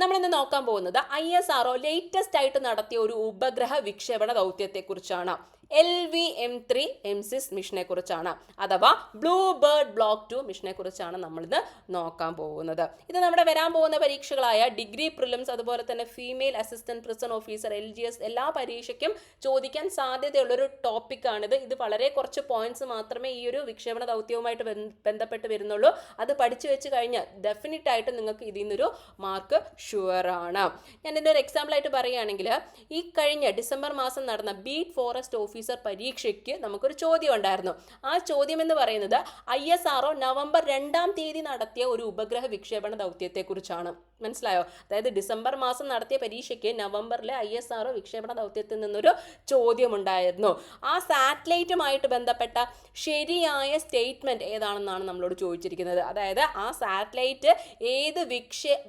നമ്മളിന്ന് നോക്കാൻ പോകുന്നത് ISRO ലേറ്റസ്റ്റ് ആയിട്ട് നടത്തിയ ഒരു ഉപഗ്രഹ വിക്ഷേപണ ദൗത്യത്തെക്കുറിച്ചാണ്. LVM-3M6 മിഷനെ കുറിച്ചാണ്, അഥവാ ബ്ലൂ ബേർഡ് ബ്ലോക്ക് 2 മിഷനെ കുറിച്ചാണ് നമ്മളിന്ന് നോക്കാൻ പോകുന്നത്. ഇത് നമ്മുടെ വരാൻ പോകുന്ന പരീക്ഷകളായ ഡിഗ്രി പ്രിലിംസ്, അതുപോലെ തന്നെ female assistant prison officer LGS എല്ലാ പരീക്ഷയ്ക്കും ചോദിക്കാൻ സാധ്യതയുള്ളൊരു ടോപ്പിക്കാണിത്. ഇത് വളരെ കുറച്ച് പോയിന്റ്സ് മാത്രമേ ഈ ഒരു വിക്ഷേപണ ദൗത്യവുമായിട്ട് ബന്ധപ്പെട്ട് വരുന്നുള്ളൂ. അത് പഠിച്ചു വെച്ച് കഴിഞ്ഞാൽ ഡെഫിനറ്റ് ആയിട്ട് നിങ്ങൾക്ക് ഇതിൽ നിന്നൊരു മാർക്ക് ഷുവർ ആണ്. ഞാൻ ഇതിൻ്റെ ഒരു എക്സാമ്പിൾ ആയിട്ട് പറയുകയാണെങ്കിൽ, ഈ കഴിഞ്ഞ ഡിസംബർ മാസം നടന്ന ബീറ്റ് ഫോറസ്റ്റ് ഓഫീസർ പരീക്ഷയ്ക്ക് നമുക്കൊരു ചോദ്യം ഉണ്ടായിരുന്നു. ആ ചോദ്യം എന്ന് പറയുന്നത് ISRO നവംബർ 2-ാം തീയതി നടത്തിയ ഒരു ഉപഗ്രഹ വിക്ഷേപണ ദൗത്യത്തെക്കുറിച്ചാണ്. മനസ്സിലായോ? അതായത് ഡിസംബർ മാസം നടത്തിയ പരീക്ഷയ്ക്ക് നവംബറിലെ ISRO വിക്ഷേപണ ദൗത്യത്തിൽ നിന്നൊരു ചോദ്യം ഉണ്ടായിരുന്നു. ആ സാറ്റലൈറ്റുമായിട്ട് ബന്ധപ്പെട്ട ശരിയായ സ്റ്റേറ്റ്മെന്റ് ഏതാണെന്നാണ് നമ്മളോട് ചോദിച്ചിരിക്കുന്നത്. അതായത് ആ സാറ്റലൈറ്റ് ഏത്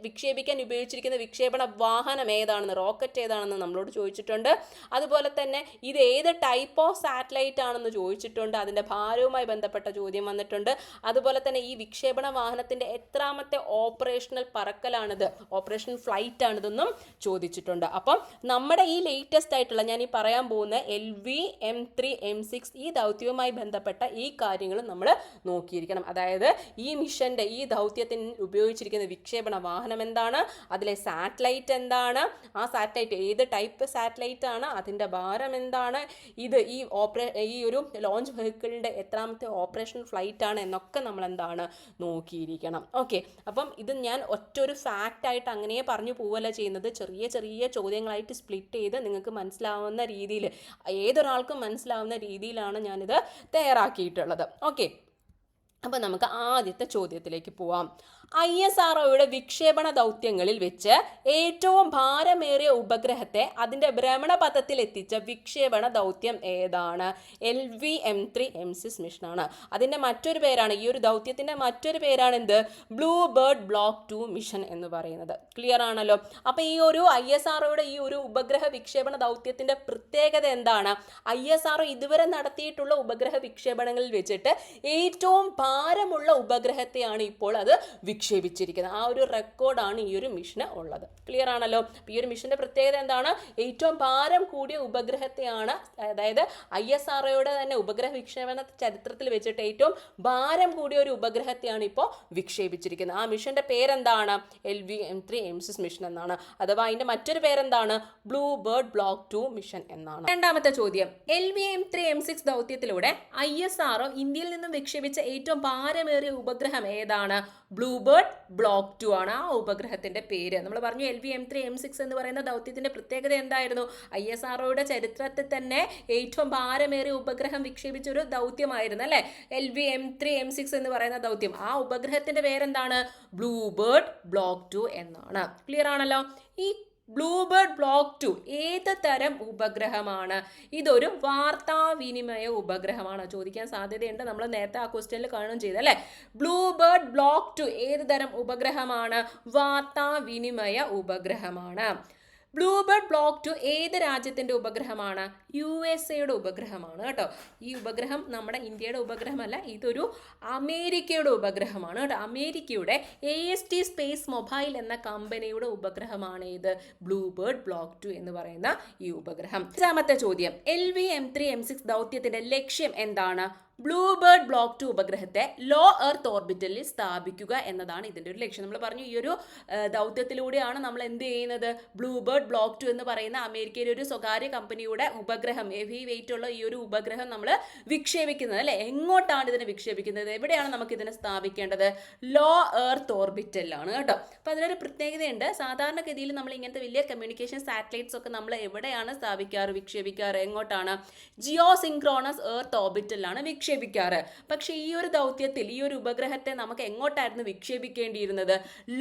വിക്ഷേപിക്കാൻ ഉപയോഗിച്ചിരിക്കുന്ന വിക്ഷേപണ വാഹനം ഏതാണെന്ന്, റോക്കറ്റ് ഏതാണെന്ന് നമ്മളോട് ചോദിച്ചിട്ടുണ്ട്. അതുപോലെ തന്നെ ഇത് ഏത് ടൈപ്പ് ഓഫ് സാറ്റലൈറ്റ് ആണെന്ന് ചോദിച്ചിട്ടുണ്ട്. അതിൻ്റെ ഭാരവുമായി ബന്ധപ്പെട്ട ചോദ്യം വന്നിട്ടുണ്ട്. അതുപോലെ തന്നെ ഈ വിക്ഷേപണ വാഹനത്തിൻ്റെ എത്രാമത്തെ ഓപ്പറേഷണൽ പറക്കലാണിത്, ഓപ്പറേഷണൽ ഫ്ലൈറ്റ് ആണിതെന്നും ചോദിച്ചിട്ടുണ്ട്. അപ്പം നമ്മുടെ ഈ ലേറ്റസ്റ്റ് ആയിട്ടുള്ള ഞാൻ ഈ പറയാൻ പോകുന്ന LVM-3M6 ഈ ദൗത്യവുമായി ബന്ധപ്പെട്ട ഈ കാര്യങ്ങൾ നമ്മൾ നോക്കിയിരിക്കണം. അതായത് ഈ മിഷന്റെ, ഈ ദൗത്യത്തിന് ഉപയോഗിച്ചിരിക്കുന്ന വിക്ഷേപണ വാഹനം എന്താണ്, അതിലെ സാറ്റലൈറ്റ് എന്താണ്, ആ സാറ്റലൈറ്റ് ഏത് ടൈപ്പ് സാറ്റലൈറ്റ് ആണ്, അതിൻ്റെ ഭാരം എന്താണ്, ഇത് ഈ ഒരു ലോഞ്ച് വെഹിക്കിളിൻ്റെ എത്രാമത്തെ ഓപ്പറേഷൻ ഫ്ലൈറ്റ് ആണ് എന്നൊക്കെ നമ്മൾ എന്താണ് നോക്കിയിരിക്കണം. ഓക്കെ, അപ്പം ഇത് ഞാൻ ഒറ്റൊരു ഫാക്റ്റ് ആയിട്ട് അങ്ങനെ പറഞ്ഞു പോവല്ല ചെയ്യുന്നത്. ചെറിയ ചെറിയ ചോദ്യങ്ങളായിട്ട് സ്പ്ലിറ്റ് ചെയ്ത് നിങ്ങൾക്ക് മനസ്സിലാവുന്ന രീതിയിൽ, ഏതൊരാൾക്കും മനസ്സിലാവുന്ന രീതിയിലാണ് ഞാനിത് തയ്യാറാക്കിയിട്ടുള്ളത്. ഓക്കെ, അപ്പോൾ നമുക്ക് ആദ്യത്തെ ചോദ്യത്തിലേക്ക് പോവാം. ISROയുടെ വിക്ഷേപണ ദൗത്യങ്ങളിൽ വെച്ച് ഏറ്റവും ഭാരമേറിയ ഉപഗ്രഹത്തെ അതിൻ്റെ ഭ്രമണപഥത്തിൽ എത്തിച്ച വിക്ഷേപണ ദൗത്യം ഏതാണ്? LVM-3M6 മിഷനാണ്. അതിൻ്റെ മറ്റൊരു പേരാണ്, ഈ ഒരു ദൗത്യത്തിൻ്റെ മറ്റൊരു പേരാണ് എന്ത്? ബ്ലൂ ബേർഡ് ബ്ലോക്ക് 2 മിഷൻ എന്ന് പറയുന്നത്. ക്ലിയർ ആണല്ലോ? അപ്പോൾ ഈ ഒരു ISROയുടെ ഈ ഒരു ഉപഗ്രഹ വിക്ഷേപണ ദൗത്യത്തിൻ്റെ പ്രത്യേകത എന്താണ്? ISRO ഇതുവരെ നടത്തിയിട്ടുള്ള ഉപഗ്രഹ വിക്ഷേപണങ്ങളിൽ വെച്ചിട്ട് ഏറ്റവും ഭാരമുള്ള ഉപഗ്രഹത്തെയാണ് ഇപ്പോൾ അത് വിക്ഷേപിച്ചിരിക്കുന്നത്. ആ ഒരു റെക്കോർഡാണ് ഈ ഒരു മിഷന് ഉള്ളത്. ക്ലിയർ ആണല്ലോ? ഈ ഒരു മിഷന്റെ പ്രത്യേകത എന്താണ്? ഏറ്റവും ഭാരം കൂടിയ ഉപഗ്രഹത്തെയാണ്, അതായത് ISROയുടെ തന്നെ ഉപഗ്രഹ വിക്ഷേപണ ചരിത്രത്തിൽ വെച്ചിട്ട് ഏറ്റവും ഭാരം കൂടിയ ഒരു ഉപഗ്രഹത്തെയാണ് ഇപ്പോൾ വിക്ഷേപിച്ചിരിക്കുന്നത്. ആ മിഷന്റെ പേരെന്താണ്? LVM-3M6 മിഷൻ എന്നാണ്. അഥവാ അതിന്റെ മറ്റൊരു പേരെന്താണ്? ബ്ലൂ ബേർഡ് ബ്ലോക്ക് 2 മിഷൻ എന്നാണ്. രണ്ടാമത്തെ ചോദ്യം, LVM-3M6 ദൗത്യത്തിലൂടെ ISRO ഇന്ത്യയിൽ നിന്നും വിക്ഷേപിച്ച ഏറ്റവും ഭാരമേറിയ ഉപഗ്രഹം ഏതാണ്? ബ്ലൂ ബേർഡ് ബ്ലോക്ക് 2 ആണ് ആ ഉപഗ്രഹത്തിന്റെ പേര്. നമ്മൾ പറഞ്ഞു LVM-3M6 എന്ന് പറയുന്ന ദൗത്യത്തിന്റെ പ്രത്യേകത എന്തായിരുന്നു? ISROയുടെ ചരിത്രത്തിൽ തന്നെ ഏറ്റവും ഭാരമേറിയ ഉപഗ്രഹം വിക്ഷേപിച്ച ഒരു ദൗത്യമായിരുന്നു അല്ലെ LVM-3M6 എന്ന് പറയുന്ന ദൗത്യം. ആ ഉപഗ്രഹത്തിന്റെ പേരെന്താണ്? ബ്ലൂ ബേർഡ് ബ്ലോക്ക് 2 എന്നാണ്. ക്ലിയർ ആണല്ലോ? ഈ ബ്ലൂ ബേർഡ് ബ്ലോക്ക് 2 ഏത് തരം ഉപഗ്രഹമാണ്? ഇതൊരു വാർത്താവിനിമയ ഉപഗ്രഹമാണ്. ചോദിക്കാൻ സാധ്യതയുണ്ട്. നമ്മൾ നേരത്തെ ആ ക്വസ്റ്റ്യനിൽ കാണുകയും ചെയ്തു അല്ലേ? ബ്ലൂ ബേർഡ് ബ്ലോക്ക് 2 ഏത് തരം ഉപഗ്രഹമാണ്? വാർത്താവിനിമയ ഉപഗ്രഹമാണ്. ബ്ലൂ ബേർഡ് ബ്ലോക്ക് 2 ഏത് രാജ്യത്തിൻ്റെ ഉപഗ്രഹമാണ്? USA ഉപഗ്രഹമാണ് കേട്ടോ. ഈ ഉപഗ്രഹം നമ്മുടെ ഇന്ത്യയുടെ ഉപഗ്രഹമല്ല, ഇതൊരു അമേരിക്കയുടെ ഉപഗ്രഹമാണ് കേട്ടോ. അമേരിക്കയുടെ AST സ്പേസ് മൊബൈൽ എന്ന കമ്പനിയുടെ ഉപഗ്രഹമാണ് ഇത് ബ്ലൂ ബേർഡ് ബ്ലോക്ക് 2 എന്ന് പറയുന്ന ഈ ഉപഗ്രഹം. അഞ്ചാമത്തെ ചോദ്യം, LVM-3M6 ദൗത്യത്തിന്റെ ലക്ഷ്യം എന്താണ്? ബ്ലൂ ബേർഡ് ബ്ലോക്ക് 2 ഉപഗ്രഹത്തെ ലോ എർത്ത് ഓർബിറ്റലിൽ സ്ഥാപിക്കുക എന്നതാണ് ഇതിൻ്റെ ഒരു ലക്ഷ്യം. നമ്മൾ പറഞ്ഞു ഈ ഒരു ദൗത്യത്തിലൂടെയാണ് നമ്മൾ എന്ത് ചെയ്യുന്നത്? ബ്ലൂ ബേർഡ് ബ്ലോക്ക് 2 എന്ന് പറയുന്ന അമേരിക്കയിലെ ഒരു സ്വകാര്യ കമ്പനിയുടെ ഉപഗ്രഹം, ഹെവി വെയിറ്റ് ഉള്ള ഈ ഒരു ഉപഗ്രഹം നമ്മൾ വിക്ഷേപിക്കുന്നത് അല്ലേ? എങ്ങോട്ടാണ് ഇതിനെ വിക്ഷേപിക്കുന്നത്? എവിടെയാണ് നമുക്ക് ഇതിനെ സ്ഥാപിക്കേണ്ടത്? ലോ എർത്ത് ഓർബിറ്റലിലാണ് കേട്ടോ. അപ്പോൾ അതിനൊരു പ്രത്യേകതയുണ്ട്. സാധാരണഗതിയിൽ നമ്മൾ ഇങ്ങനത്തെ വലിയ കമ്മ്യൂണിക്കേഷൻ സാറ്റലൈറ്റ്സ് ഒക്കെ നമ്മൾ എവിടെയാണ് സ്ഥാപിക്കാറ്, വിക്ഷേപിക്കാറ്? എങ്ങോട്ടാണ്? ജിയോ സിൻക്രോണസ് എർത്ത് ഓർബിറ്റലിലാണ് വിക്ഷേപിക്കാറ്. പക്ഷെ ഈ ഒരു ദൗത്യത്തിൽ ഈ ഒരു ഉപഗ്രഹത്തെ നമുക്ക് എങ്ങോട്ടായിരുന്നു വിക്ഷേപിക്കേണ്ടിയിരുന്നത്?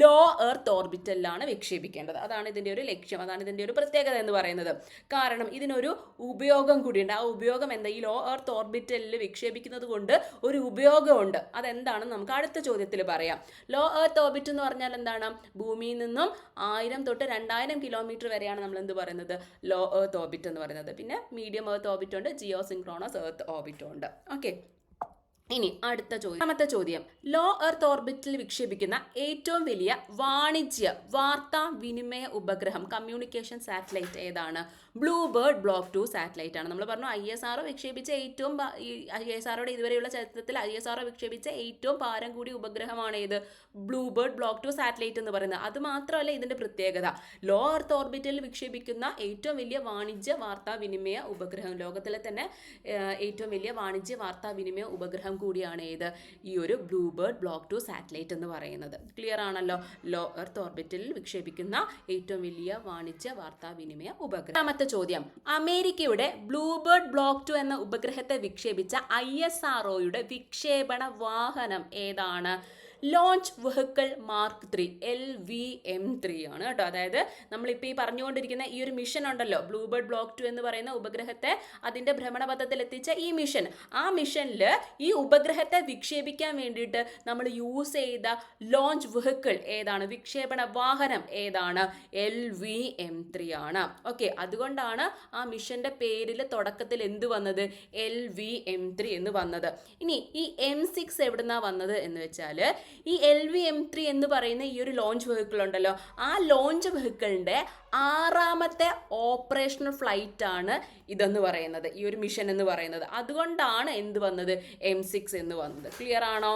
Low earth ഓർബിറ്റലിലാണ് വിക്ഷേപിക്കേണ്ടത്. അതാണ് ഇതിൻ്റെ ഒരു ലക്ഷ്യം, അതാണ് ഇതിൻ്റെ ഒരു പ്രത്യേകത എന്ന് പറയുന്നത്. കാരണം ഇതിനൊരു ഉപയോഗം കൂടിയുണ്ട്. ആ ഉപയോഗം എന്താ? ഈ ലോ എർത്ത് ഓർബിറ്റലിൽ വിക്ഷേപിക്കുന്നത് കൊണ്ട് ഒരു ഉപയോഗമുണ്ട്. അതെന്താണെന്ന് നമുക്ക് അടുത്ത ചോദ്യത്തിൽ പറയാം. ലോ എർത്ത് ഓർബിറ്റ് എന്ന് പറഞ്ഞാൽ എന്താണ്? ഭൂമിയിൽ നിന്നും 1000 തൊട്ട് 2000 കിലോമീറ്റർ വരെയാണ് നമ്മൾ എന്ത് പറയുന്നത്? ലോ എർത്ത് ഓർബിറ്റ് എന്ന് പറയുന്നത്. പിന്നെ മീഡിയം എർത്ത് ഓർബിറ്റ് ഉണ്ട്, ജിയോ സിൻക്രോണസ് എർത്ത് ഓർബിറ്റും ഉണ്ട്. ഓക്കെ, ഇനി രണ്ടാമത്തെ ചോദ്യം, ലോ എർത്ത് ഓർബിറ്റിൽ വിക്ഷേപിക്കുന്ന ഏറ്റവും വലിയ വാണിജ്യ വാർത്താ വിനിമയ ഉപഗ്രഹം കമ്മ്യൂണിക്കേഷൻ സാറ്റലൈറ്റ് ഏതാണ്? ബ്ലൂ ബേർഡ് ബ്ലോക്ക് 2 സാറ്റലൈറ്റ് ആണ്. നമ്മൾ പറഞ്ഞു ISRO വിക്ഷേപിച്ച ഏറ്റവും ISROയുടെ ഇതുവരെയുള്ള ചരിത്രത്തിൽ ISRO വിക്ഷേപിച്ച ഏറ്റവും ഭാരം കൂടിയ ഉപഗ്രഹമാണ് ഏത്? ബ്ലൂ ബേർഡ് ബ്ലോക്ക് 2 സാറ്റലൈറ്റ് എന്ന് പറയുന്നത്. അത് മാത്രമല്ല ഇതിന്റെ പ്രത്യേകത, ലോ എർത്ത് ഓർബിറ്റിൽ വിക്ഷേപിക്കുന്ന ഏറ്റവും വലിയ വാണിജ്യ വാർത്താ വിനിമയ ഉപഗ്രഹം, ലോകത്തിലെ തന്നെ ഏറ്റവും വലിയ വാണിജ്യ വാർത്താ വിനിമയ ഉപഗ്രഹം കൂടിയാണ് ഏത്? ഈ ഒരു ബ്ലൂ ബേർഡ് ബ്ലോക്ക് 2 സാറ്റലൈറ്റ് എന്ന് പറയുന്നത്. ക്ലിയർ ആണല്ലോ? ലോ എർത്ത് ഓർബിറ്റിൽ വിക്ഷേപിക്കുന്ന ഏറ്റവും വലിയ വാണിജ്യ വാർത്താ വിനിമയ ഉപഗ്രഹം. രണ്ടാമത്തെ ചോദ്യം, അമേരിക്കയുടെ ബ്ലൂ ബേർഡ് ബ്ലോക്ക് 2 എന്ന ഉപഗ്രഹത്തെ വിക്ഷേപിച്ച ISROയുടെ വിക്ഷേപണ വാഹനം ഏതാണ്? ലോഞ്ച് വെഹിക്കിൾ മാർക്ക് 3 LVM3 ആണ് കേട്ടോ. അതായത് നമ്മളിപ്പോൾ ഈ പറഞ്ഞുകൊണ്ടിരിക്കുന്ന ഈ ഒരു മിഷൻ ഉണ്ടല്ലോ, ബ്ലൂ ബേർഡ് ബ്ലോക്ക് 2 എന്ന് പറയുന്ന ഉപഗ്രഹത്തെ അതിൻ്റെ ഭ്രമണപഥത്തിൽ എത്തിച്ച ഈ മിഷൻ, ആ മിഷനിൽ ഈ ഉപഗ്രഹത്തെ വിക്ഷേപിക്കാൻ വേണ്ടിയിട്ട് നമ്മൾ യൂസ് ചെയ്ത ലോഞ്ച് വെഹിക്കിൾ ഏതാണ്? വിക്ഷേപണ വാഹനം ഏതാണ്? LVM3 ആണ്. ഓക്കെ, അതുകൊണ്ടാണ് ആ മിഷന്റെ പേരിൽ തുടക്കത്തിൽ എന്ത് വന്നത്? LVM3 എന്ന് വന്നത്. ഇനി ഈ M6 എവിടുന്നാ വന്നത് എന്ന് വെച്ചാൽ, ഈ LVM3 എന്ന് പറയുന്ന ഈ ഒരു ലോഞ്ച് വെഹിക്കിൾ ഉണ്ടല്ലോ, ആ ലോഞ്ച് വെഹിക്കിളിൻ്റെ 6ാമത്തെ ഓപ്പറേഷണൽ ഫ്ലൈറ്റ് ആണ് ഇതെന്ന് പറയുന്നത്, ഈ ഒരു മിഷൻ എന്ന് പറയുന്നത്. അതുകൊണ്ടാണ് എന്ത് വന്നത്? M6 എന്ന് വന്നത്. ക്ലിയർ ആണോ?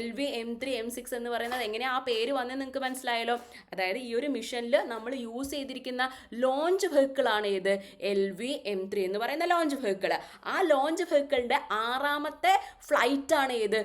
LVM3 M6 എന്ന് പറയുന്നത് എങ്ങനെയാണ് ആ പേര് വന്നത് നിങ്ങൾക്ക് മനസ്സിലായല്ലോ. അതായത് ഈ ഒരു മിഷനിൽ നമ്മൾ യൂസ് ചെയ്തിരിക്കുന്ന ലോഞ്ച് വെഹിക്കിൾ ആണ് ഏത്? LVM3 എന്ന് പറയുന്ന ലോഞ്ച് വെഹിക്കിൾ. ആ ലോഞ്ച് വെഹിക്കിളിൻ്റെ 6ാമത്തെ ഫ്ലൈറ്റ് ആണ് ഏത്?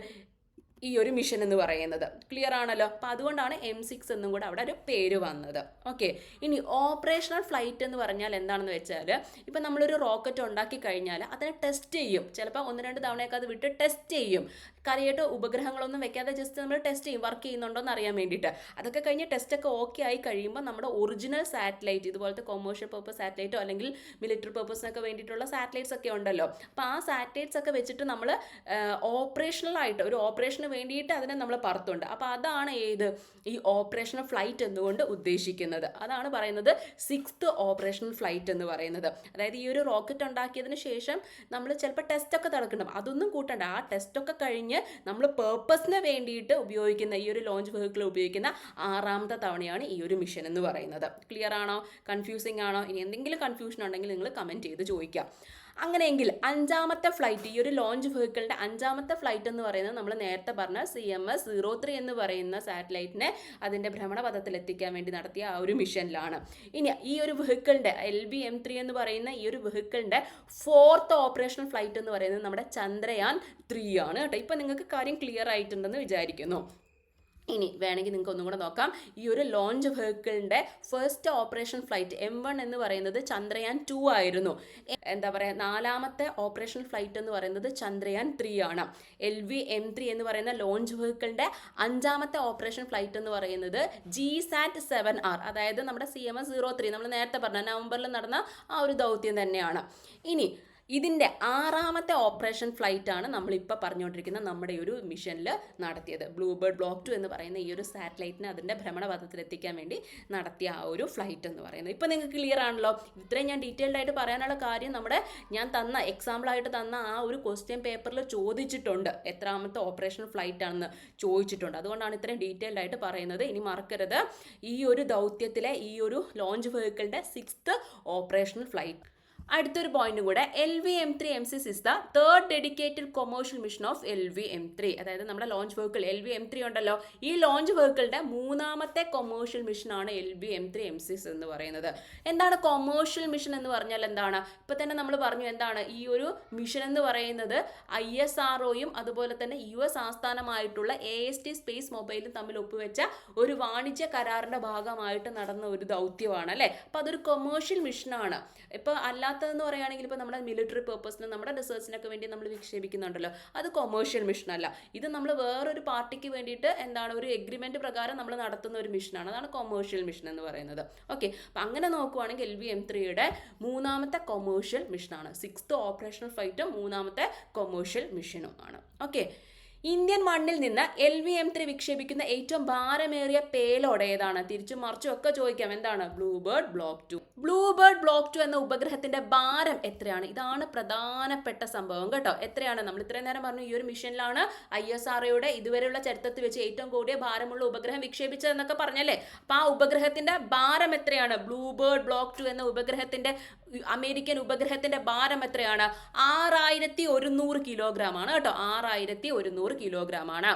ഈ ഒരു മിഷൻ എന്ന് പറയുന്നത്. ക്ലിയർ ആണല്ലോ? അപ്പോൾ അതുകൊണ്ടാണ് M6 എന്നും കൂടെ അവിടെ ഒരു പേര് വന്നത്. ഓക്കെ, ഇനി ഓപ്പറേഷണൽ ഫ്ലൈറ്റ് എന്ന് പറഞ്ഞാൽ എന്താണെന്ന് വെച്ചാൽ, ഇപ്പം നമ്മളൊരു റോക്കറ്റ് ഉണ്ടാക്കി കഴിഞ്ഞാൽ അതിനെ ടെസ്റ്റ് ചെയ്യും. ചിലപ്പോൾ 1-2 തവണയൊക്കെ അത് വിട്ട് ടെസ്റ്റ് ചെയ്യും. കാര്യമായിട്ട് ഉപഗ്രഹങ്ങളൊന്നും വെക്കാതെ ജസ്റ്റ് നമ്മൾ ടെസ്റ്റ് ചെയ്യും വർക്ക് ചെയ്യുന്നുണ്ടോ എന്ന് അറിയാൻ വേണ്ടിയിട്ട്. അതൊക്കെ കഴിഞ്ഞ് ടെസ്റ്റൊക്കെ ഓക്കെ ആയി കഴിയുമ്പോൾ നമ്മുടെ ഒറിജിനൽ സാറ്റലൈറ്റ്, ഇതുപോലത്തെ കൊമേഴ്ഷ്യൽ പർപ്പസ് സാറ്റലൈറ്റോ അല്ലെങ്കിൽ മിലിറ്ററി പർപ്പസിനൊക്കെ വേണ്ടിയിട്ടുള്ള സാറ്റലൈറ്റ്സ് ഒക്കെ ഉണ്ടല്ലോ, അപ്പോൾ ആ സാറ്റലൈറ്റ്സ് ഒക്കെ വെച്ചിട്ട് നമ്മൾ ഓപ്പറേഷണലായിട്ട് ഒരു ഓപ്പറേഷന് വേണ്ടിയിട്ട് അതിനെ നമ്മൾ പറത്തുണ്ട്. അപ്പോൾ അതാണ് ഏത്? ഈ ഓപ്പറേഷണൽ ഫ്ലൈറ്റ് എന്നുകൊണ്ട് ഉദ്ദേശിക്കുന്നത്. അതാണ് പറയുന്നത് 6th ഓപ്പറേഷണൽ ഫ്ലൈറ്റ് എന്ന് പറയുന്നത്. അതായത് ഈ ഒരു റോക്കറ്റ് ഉണ്ടാക്കിയതിന് ശേഷം നമ്മൾ ചിലപ്പോൾ ടെസ്റ്റൊക്കെ നടക്കണം, അതൊന്നും കൂട്ടണ്ട. ആ ടെസ്റ്റൊക്കെ കഴിഞ്ഞ് നമ്മൾ പേർപ്പസിന് വേണ്ടിയിട്ട് ഉപയോഗിക്കുന്ന ഈ ഒരു ലോഞ്ച് വെഹിക്കിൾ ഉപയോഗിക്കുന്ന 6ാമത്തെ തവണയാണ് ഈ ഒരു മിഷൻ എന്ന് പറയുന്നത്. ക്ലിയർ ആണോ? കൺഫ്യൂസിങ് ആണോ? ഇനി എന്തെങ്കിലും കൺഫ്യൂഷൻ ഉണ്ടെങ്കിൽ നിങ്ങൾ കമൻറ്റ് ചെയ്ത് ചോദിക്കാം. അങ്ങനെയെങ്കിൽ 5ാമത്തെ ഫ്ലൈറ്റ്, ഈ ഒരു ലോഞ്ച് വെഹിക്കിളിൻ്റെ 5ാമത്തെ ഫ്ലൈറ്റ് എന്ന് പറയുന്നത് നമ്മൾ നേരത്തെ പറഞ്ഞ CMS-03 എന്ന് പറയുന്ന സാറ്റലൈറ്റിനെ അതിൻ്റെ ഭ്രമണപഥത്തിൽ എത്തിക്കാൻ വേണ്ടി നടത്തിയ ആ ഒരു മിഷനിലാണ്. ഇനി ഈ ഒരു വെഹിക്കിളിൻ്റെ LVM3 എന്ന് പറയുന്ന ഈ ഒരു വെഹിക്കിളിൻ്റെ 4th ഓപ്പറേഷണൽ ഫ്ലൈറ്റ് എന്ന് പറയുന്നത് നമ്മുടെ ചന്ദ്രയാൻ 3 ആണ് കേട്ടോ. ഇപ്പം നിങ്ങൾക്ക് കാര്യം ക്ലിയർ ആയിട്ടുണ്ടെന്ന് വിചാരിക്കുന്നു. ഇനി വേണമെങ്കിൽ നിങ്ങൾക്ക് ഒന്നും കൂടെ നോക്കാം. ഈ ഒരു ലോഞ്ച് വെഹിക്കിളിൻ്റെ ഫസ്റ്റ് ഓപ്പറേഷൻ ഫ്ലൈറ്റ് M1 എന്ന് പറയുന്നത് ചന്ദ്രയാൻ 2 ആയിരുന്നു. എന്താ പറയുക, 4ാമത്തെ ഓപ്പറേഷൻ ഫ്ലൈറ്റ് എന്ന് പറയുന്നത് ചന്ദ്രയാൻ 3 ആണ്. LVM3 എന്ന് പറയുന്ന ലോഞ്ച് വെഹിക്കിളിൻ്റെ 5ാമത്തെ ഓപ്പറേഷൻ ഫ്ലൈറ്റ് എന്ന് പറയുന്നത് GSAT-7R, അതായത് നമ്മുടെ CMS-03 നമ്മൾ നേരത്തെ പറഞ്ഞ നവംബറിൽ നടന്ന ആ ഒരു ദൗത്യം തന്നെയാണ്. ഇനി ഇതിൻ്റെ 6ാമത്തെ ഓപ്പറേഷൻ ഫ്ലൈറ്റ് ആണ് നമ്മളിപ്പോൾ പറഞ്ഞുകൊണ്ടിരിക്കുന്ന നമ്മുടെ ഒരു മിഷനിൽ നടത്തിയത്. ബ്ലൂ ബേർഡ് ബ്ലോക്ക് 2 എന്ന് പറയുന്ന ഈ ഒരു സാറ്റലൈറ്റിനെ അതിൻ്റെ ഭ്രമണപഥത്തിൽ എത്തിക്കാൻ വേണ്ടി നടത്തിയ ആ ഒരു ഫ്ലൈറ്റ് എന്ന് പറയുന്നത്. ഇപ്പോൾ നിങ്ങൾക്ക് ക്ലിയർ ആണല്ലോ? ഇത്രയും ഞാൻ ഡീറ്റെയിൽഡ് ആയിട്ട് പറയാനുള്ള കാര്യം, നമ്മുടെ ഞാൻ തന്ന എക്സാമ്പിളായിട്ട് തന്ന ആ ഒരു ക്വസ്റ്റ്യൻ പേപ്പറിൽ ചോദിച്ചിട്ടുണ്ട്, എത്രാമത്തെ ഓപ്പറേഷൻ ഫ്ലൈറ്റ് ആണെന്ന് ചോദിച്ചിട്ടുണ്ട്. അതുകൊണ്ടാണ് ഇത്രയും ഡീറ്റെയിൽഡ് ആയിട്ട് പറയുന്നത്. ഇനി മറക്കരുത്, ഈ ഒരു ദൗത്യത്തിലെ ഈ ഒരു ലോഞ്ച് വെഹിക്കിളിൻ്റെ 6th ഓപ്പറേഷണൽ ഫ്ലൈറ്റ്. അടുത്തൊരു പോയിന്റ് കൂടെ, LVM3 M6 is the 3rd dedicated commercial mission of LVM3. അതായത് നമ്മുടെ ലോഞ്ച് വെഹിക്കിൾ LVM3 ഉണ്ടല്ലോ, ഈ ലോഞ്ച് വെഹിക്കിളിൻ്റെ 3ാമത്തെ കൊമേഴ്ഷ്യൽ മിഷനാണ് LVM3 M6 എന്ന് പറയുന്നത്. എന്താണ് കൊമേഴ്ഷ്യൽ മിഷൻ എന്ന് പറഞ്ഞാൽ എന്താണ്? ഇപ്പം തന്നെ നമ്മൾ പറഞ്ഞു എന്താണ് ഈ ഒരു മിഷൻ എന്ന് പറയുന്നത്. ISROയും അതുപോലെ തന്നെ US ആസ്ഥാനമായിട്ടുള്ള AST സ്പേസ് മൊബൈലും തമ്മിൽ ഒപ്പുവെച്ച ഒരു വാണിജ്യ കരാറിൻ്റെ ഭാഗമായിട്ട് നടന്ന ഒരു ദൗത്യമാണ് അല്ലേ. അപ്പോൾ അതൊരു കൊമേഴ്ഷ്യൽ മിഷനാണ്. ഇപ്പോൾ അല്ലാത്തതെന്ന് പറയുകയാണെങ്കിൽ ഇപ്പോൾ നമ്മുടെ മിലിറ്ററി പർപ്പസിന് നമ്മുടെ റിസർച്ചിനൊക്കെ വേണ്ടി നമ്മൾ വിക്ഷേപിക്കുന്നുണ്ടല്ലോ, അത് കൊമേഴ്ഷ്യൽ മിഷനല്ല. ഇത് നമ്മൾ വേറൊരു പാർട്ടിക്ക് വേണ്ടിയിട്ട് എന്താണ് ഒരു എഗ്രിമെൻറ്റ് പ്രകാരം നമ്മൾ നടത്തുന്ന ഒരു മിഷനാണ്. അതാണ് കൊമേഴ്ഷ്യൽ മിഷൻ എന്ന് പറയുന്നത്. ഓക്കെ, അപ്പം അങ്ങനെ നോക്കുവാണെങ്കിൽ LVM3യുടെ 3ാമത്തെ കൊമേഴ്ഷ്യൽ മിഷനാണ്. 6th ഓപ്പറേഷണൽ ഫ്ലൈറ്റും 3ാമത്തെ കൊമേഴ്ഷ്യൽ മിഷനും ആണ്. ഓക്കെ, ഇന്ത്യൻ മണ്ണിൽ നിന്ന് LV-M3 വിക്ഷേപിക്കുന്ന ഏറ്റവും ഭാരമേറിയ പേലോഡ് ഏതാണ്? തിരിച്ചും മറിച്ചും ഒക്കെ ചോദിക്കാം. എന്താണ്? Bluebird block 2. ബ്ലൂബേർഡ് ബ്ലോക്ക് 2 എന്ന ഉപഗ്രഹത്തിന്റെ ഭാരം എത്രയാണ്? ഇതാണ് പ്രധാനപ്പെട്ട സംഭവം കേട്ടോ. എത്രയാണ്? നമ്മൾ ഇത്രയും നേരം പറഞ്ഞു ഈ ഒരു മിഷനിലാണ് ISROയുടെ ഇതുവരെയുള്ള ചരിത്രത്തിൽ വെച്ച് ഏറ്റവും കൂടിയ ഭാരമുള്ള ഉപഗ്രഹം വിക്ഷേപിച്ചതെന്നൊക്കെ പറഞ്ഞല്ലേ. അപ്പൊ ആ ഉപഗ്രഹത്തിന്റെ ഭാരം എത്രയാണ്? ബ്ലൂബേർഡ് ബ്ലോക്ക് 2 എന്ന ഉപഗ്രഹത്തിന്റെ അമേരിക്കൻ ഉപഗ്രഹത്തിന്റെ ഭാരം എത്രയാണ്? 6100 കിലോഗ്രാം ആണ് കേട്ടോ. 6100 കിലോഗ്രാം ആണ്.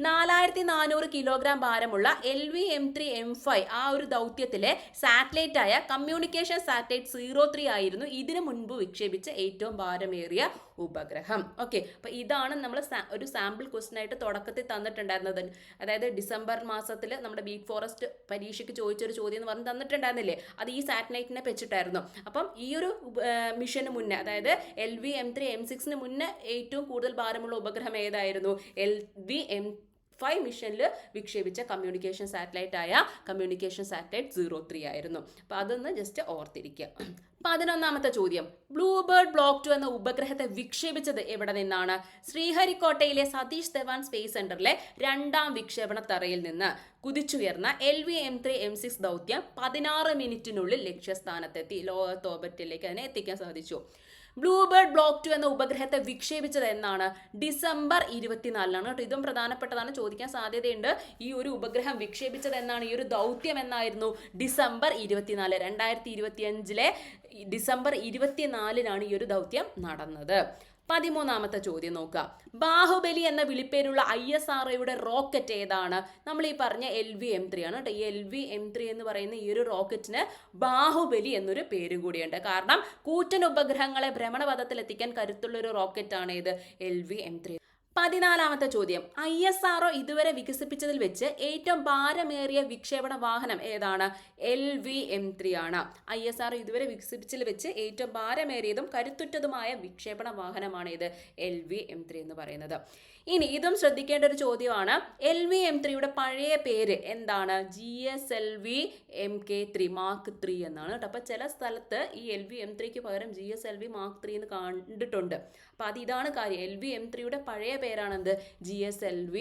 4400 കിലോഗ്രാം ഭാരമുള്ള LV-M3 M5 ആ ഒരു ദൗത്യത്തിലെ സാറ്റലൈറ്റ് ആയ കമ്മ്യൂണിക്കേഷൻ സാറ്റലൈറ്റ് 03 ആയിരുന്നു ഇതിനു മുൻപ് വിക്ഷേപിച്ച ഏറ്റവും ഭാരമേറിയ ഉപഗ്രഹം. ഓക്കെ, അപ്പൊ ഇതാണ് നമ്മൾ ഒരു സാമ്പിൾ ക്വസ്റ്റ്യൻ ആയിട്ട് തുടക്കത്തിൽ തന്നിട്ടുണ്ടായിരുന്നത്. അതായത് ഡിസംബർ മാസത്തിൽ നമ്മുടെ ബീറ്റ് ഫോറസ്റ്റ് പരീക്ഷയ്ക്ക് ചോദിച്ചൊരു ചോദ്യം എന്ന് പറഞ്ഞ് തന്നിട്ടുണ്ടായിരുന്നില്ലേ, അത് ഈ സാറ്റലൈറ്റിനെ വെച്ചിട്ടായിരുന്നു. അപ്പം ഈ ഒരു മിഷന് മുന്നേ, അതായത് LV-M3 M6 മുന്നേ ഏറ്റവും കൂടുതൽ ഭാരമുള്ള ഉപഗ്രഹം ഏതായിരുന്നു? LV-M5 മിഷനിൽ വിക്ഷേപിച്ച കമ്മ്യൂണിക്കേഷൻ സാറ്റലൈറ്റ് ആയ കമ്മ്യൂണിക്കേഷൻ സാറ്റലൈറ്റ് 03 ആയിരുന്നു. അപ്പൊ അതൊന്ന് ജസ്റ്റ് ഓർത്തിരിക്കുക. 11ാമത്തെ ചോദ്യം, ബ്ലൂബേർഡ് ബ്ലോക്ക് 2 എന്ന ഉപഗ്രഹത്തെ വിക്ഷേപിച്ചത് എവിടെ നിന്നാണ്? ശ്രീഹരിക്കോട്ടയിലെ സതീഷ് ധവാൻ സ്പേസ് സെന്ററിലെ 2ാം വിക്ഷേപണ തറയിൽ നിന്ന് കുതിച്ചുയർന്ന LV-M3 M6 ദൗത്യം 16 മിനിറ്റിനുള്ളിൽ ലക്ഷ്യസ്ഥാനത്തെത്തി. ലോ എർത്ത് ഓർബിറ്റിലേക്ക് അതിനെ എത്തിക്കാൻ സാധിച്ചു. ബ്ലൂബേർഡ് ബ്ലോക്ക് 2 എന്ന ഉപഗ്രഹത്തെ വിക്ഷേപിച്ചത് എന്നാണ്? ഡിസംബർ 24 കേട്ടോ. ഇതും പ്രധാനപ്പെട്ടതാണ്, ചോദിക്കാൻ സാധ്യതയുണ്ട്. ഈ ഒരു ഉപഗ്രഹം വിക്ഷേപിച്ചത് എന്നാണ്? ഈ ഒരു ദൗത്യം എന്നായിരുന്നു? ഡിസംബർ 24, 2025 ഡിസംബർ 24 ഈ ഒരു ദൗത്യം നടന്നത്. 13ാമത്തെ ചോദ്യം നോക്കുക. ബാഹുബലി എന്ന വിളിപ്പേരുള്ള ISROയുടെ റോക്കറ്റ് ഏതാണ്? നമ്മൾ ഈ പറഞ്ഞ LV-M3 ആണ് കേട്ടോ. ഈ LV-M3 എന്ന് പറയുന്ന ഈ ഒരു റോക്കറ്റിന് ബാഹുബലി എന്നൊരു പേരും കൂടിയുണ്ട്. കാരണം കൂറ്റൻ ഉപഗ്രഹങ്ങളെ ഭ്രമണപഥത്തിൽ എത്തിക്കാൻ കരുത്തുള്ള ഒരു റോക്കറ്റാണ് ഇത് LV-M3. 14ാമത്തെ ചോദ്യം, ISRO ഇതുവരെ വികസിപ്പിച്ചതിൽ വെച്ച് ഏറ്റവും ഭാരമേറിയ വിക്ഷേപണ വാഹനം ഏതാണ്? LV-M3 ആണ്. ISRO ഇതുവരെ വികസിപ്പിച്ചതിൽ വെച്ച് ഏറ്റവും ഭാരമേറിയതും കരുത്തുറ്റതുമായ വിക്ഷേപണ വാഹനമാണ് ഇത് LV-M3 എന്ന് പറയുന്നത്. ഇനി ഇതും ശ്രദ്ധിക്കേണ്ട ഒരു ചോദ്യമാണ്. LV-M3യുടെ പഴയ പേര് എന്താണ്? GSLV Mk3 Mark 3 എന്നാണ് കേട്ടോ. അപ്പൊ ചില സ്ഥലത്ത് ഈ LV-M3ക്ക് പകരം GSLV Mark 3 എന്ന് കണ്ടിട്ടുണ്ട്. അപ്പൊ അത് ഇതാണ് കാര്യം. LV-M3യുടെ പഴയ പേരാണെന്ത്? GSLV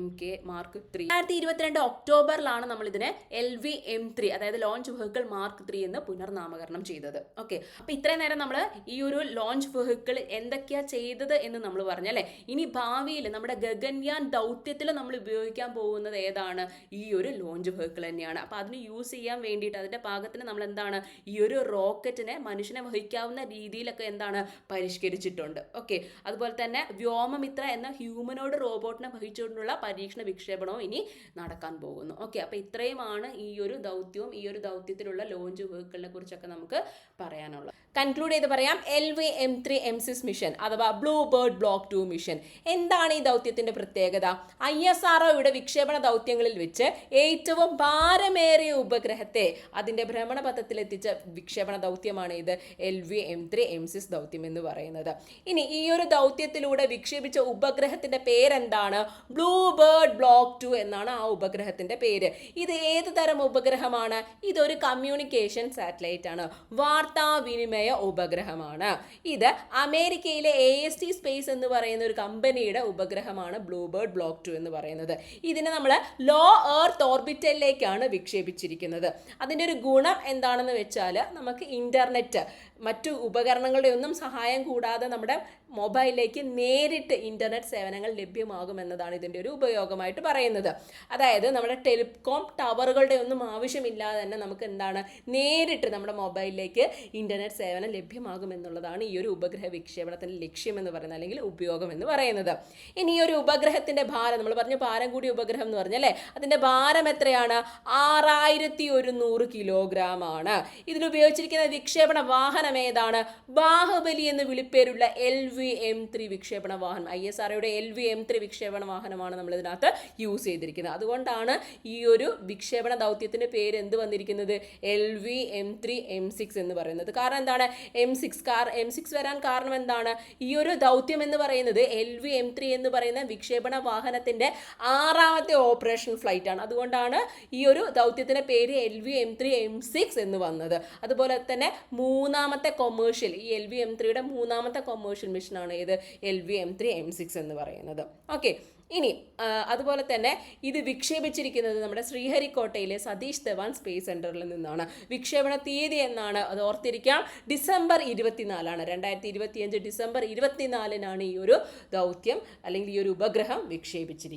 Mk Mark 3. 2022 ഒക്ടോബറിലാണ് നമ്മൾ ഇതിനെ LV-M3 അതായത് ലോഞ്ച് വെഹിക്കിൾ മാർക്ക് 3 എന്ന് പുനർനാമകരണം ചെയ്തത്. ഓക്കെ, അപ്പൊ ഇത്രയും നേരം നമ്മൾ ഈ ഒരു ലോഞ്ച് വെഹിക്കിൾ എന്തൊക്കെയാ ചെയ്തത് എന്ന് നമ്മൾ പറഞ്ഞല്ലേ. ഇനി ഭാവിയിൽ നമ്മുടെ ഗഗൻയാൻ ദൗത്യത്തിൽ നമ്മൾ ഉപയോഗിക്കാൻ പോകുന്നത് ഏതാണ്? ഈ ഒരു ലോഞ്ച് വെഹിക്കിൾ തന്നെയാണ്. അപ്പൊ അതിന് യൂസ് ചെയ്യാൻ വേണ്ടിയിട്ട് അതിന്റെ പാകത്തിന് നമ്മൾ എന്താണ് ഈ ഒരു റോക്കറ്റിനെ മനുഷ്യനെ വഹിക്കാവുന്ന രീതിയിലൊക്കെ എന്താണ് പരിഷ്കരിച്ചിട്ടുണ്ട്. ഓക്കെ, അതുപോലെ തന്നെ വ്യോമമിത്ര എന്ന ഹ്യൂമനോട് റോബോട്ടിനെ വഹിച്ചുകൊണ്ടുള്ള പരീക്ഷണ വിക്ഷേപണവും ഇനി നടക്കാൻ പോകുന്നു. ഓക്കെ, അപ്പൊ ഇത്രയുമാണ് ഈ ഒരു ദൗത്യവും ഈ ഒരു ദൗത്യത്തിലുള്ള ലോഞ്ച് വെഹിക്കിളിനെ കുറിച്ചൊക്കെ നമുക്ക് പറയാനുള്ളത്. കൺക്ലൂഡ് ചെയ്ത് പറയാം, LV-M3 M6 മിഷൻ അഥവാ ബ്ലൂബേർഡ് ബ്ലോക്ക് 2 മിഷൻ എന്താണ് ഈ ദൗത്യത്തിന്റെ പ്രത്യേകത? ISROയുടെ വിക്ഷേപണ ദൗത്യങ്ങളിൽ വെച്ച് ഏറ്റവും ഭാരമേറിയ ഉപഗ്രഹത്തെ അതിന്റെ ഭ്രമണപഥത്തിൽ എത്തിച്ച വിക്ഷേപണ ദൗത്യമാണ് ഇത് LV-M3 M6 ദൗത്യം എന്ന് പറയുന്നത്. ഇനി ഈ ഒരു ദൗത്യത്തിലൂടെ വിക്ഷേപിച്ച ഉപഗ്രഹത്തിന്റെ പേരെന്താണ്? ബ്ലൂബേർഡ് ബ്ലോക്ക് 2 എന്നാണ് ആ ഉപഗ്രഹത്തിന്റെ പേര്. ഇത് ഏത് തരം ഉപഗ്രഹമാണ്? ഇതൊരു കമ്മ്യൂണിക്കേഷൻ സാറ്റലൈറ്റ് ആണ്, വാർത്താവിനിമയ ഉപഗ്രഹമാണ്. ഇത് അമേരിക്കയിലെ AST സ്പേസ് എന്ന് പറയുന്ന ഒരു കമ്പനിയുടെ ഉപഗ്രഹമാണ് ബ്ലൂബേർഡ് ബ്ലോക്ക് 2 എന്ന് പറയുന്നത്. ഇതിനെ നമ്മൾ ലോ എർത്ത് ഓർബിറ്റലിലേക്കാണ് വിക്ഷേപിച്ചിരിക്കുന്നത്. അതിൻ്റെ ഒരു ഗുണം എന്താണെന്ന് വെച്ചാൽ നമുക്ക് ഇന്റർനെറ്റ് മറ്റു ഉപകരണങ്ങളുടെ ഒന്നും സഹായം കൂടാതെ നമ്മുടെ മൊബൈലിലേക്ക് നേരിട്ട് ഇന്റർനെറ്റ് സേവനങ്ങൾ ലഭ്യമാകുമെന്നതാണ് ഇതിൻ്റെ ഒരു ഉപയോഗമായിട്ട് പറയുന്നത്. അതായത് നമ്മുടെ ടെലികോം ടവറുകളുടെ ഒന്നും ആവശ്യമില്ലാതെ തന്നെ നമുക്ക് എന്താണ് നേരിട്ട് നമ്മുടെ മൊബൈലിലേക്ക് ഇന്റർനെറ്റ് സേവനം ലഭ്യമാകുമെന്നുള്ളതാണ് ഈ ഒരു ഉപഗ്രഹ വിക്ഷേപണത്തിൻ്റെ ലക്ഷ്യം എന്ന് പറയുന്നത്, അല്ലെങ്കിൽ ഉപയോഗം എന്ന് പറയുന്നത്. ഇനി ഈ ഒരു ഉപഗ്രഹത്തിന്റെ ഭാരം, നമ്മൾ പറഞ്ഞു ഭാരം കൂടിയ ഉപഗ്രഹം എന്ന് പറഞ്ഞല്ലേ, അതിന്റെ ഭാരം എത്രയാണ്? 6100 കിലോഗ്രാം ആണ്. ഇതിലുപയോഗിച്ചിരിക്കുന്ന വിക്ഷേപണ വാഹനം ഏതാണ്? ബാഹുബലി എന്ന് വിളിപ്പേരുള്ള LV-M3 വിക്ഷേപണ വാഹനം. ISROയുടെ LV-M3 വിക്ഷേപണ വാഹനമാണ് നമ്മൾ ഇതിനകത്ത് യൂസ് ചെയ്തിരിക്കുന്നത്. അതുകൊണ്ടാണ് ഈ ഒരു വിക്ഷേപണ ദൗത്യത്തിന്റെ പേര് എന്ത് വന്നിരിക്കുന്നത്? LV-M3 M6 എന്ന് പറയുന്നത്. കാരണം എന്താണ് M6 വരാൻ കാരണം എന്താണ്? ഈ ഒരു ദൗത്യം എന്ന് പറയുന്നത് LV-M3 എന്ന് പറയുന്ന വിക്ഷേപണ വാഹനത്തിൻ്റെ 6ാമത്തെ ഓപ്പറേഷൻ ഫ്ലൈറ്റ് ആണ്. അതുകൊണ്ടാണ് ഈ ഒരു ദൗത്യത്തിൻ്റെ പേര് LV-M3M6 എന്ന് വന്നത്. അതുപോലെ തന്നെ മൂന്നാമത്തെ കൊമേഴ്ഷ്യൽ, ഈ LV-M3യുടെ മൂന്നാമത്തെ കൊമേഴ്ഷ്യൽ മിഷനാണ് ഇത് LV-M3M6 എന്ന് പറയുന്നത്. ഓക്കെ, ഇനി അതുപോലെ തന്നെ ഇത് വിക്ഷേപിച്ചിരിക്കുന്നത് നമ്മുടെ ശ്രീഹരിക്കോട്ടയിലെ സതീഷ് ധവാൻ സ്പേസ് സെൻറ്ററിൽ നിന്നാണ്. വിക്ഷേപണ തീയതി എന്നാണ് അത് ഓർത്തിരിക്കാം, ഡിസംബർ 24 2025 ഡിസംബർ 24 ഈ ഒരു ദൗത്യം അല്ലെങ്കിൽ ഈ ഒരു ഉപഗ്രഹം വിക്ഷേപിച്ചിരിക്കുന്നത്.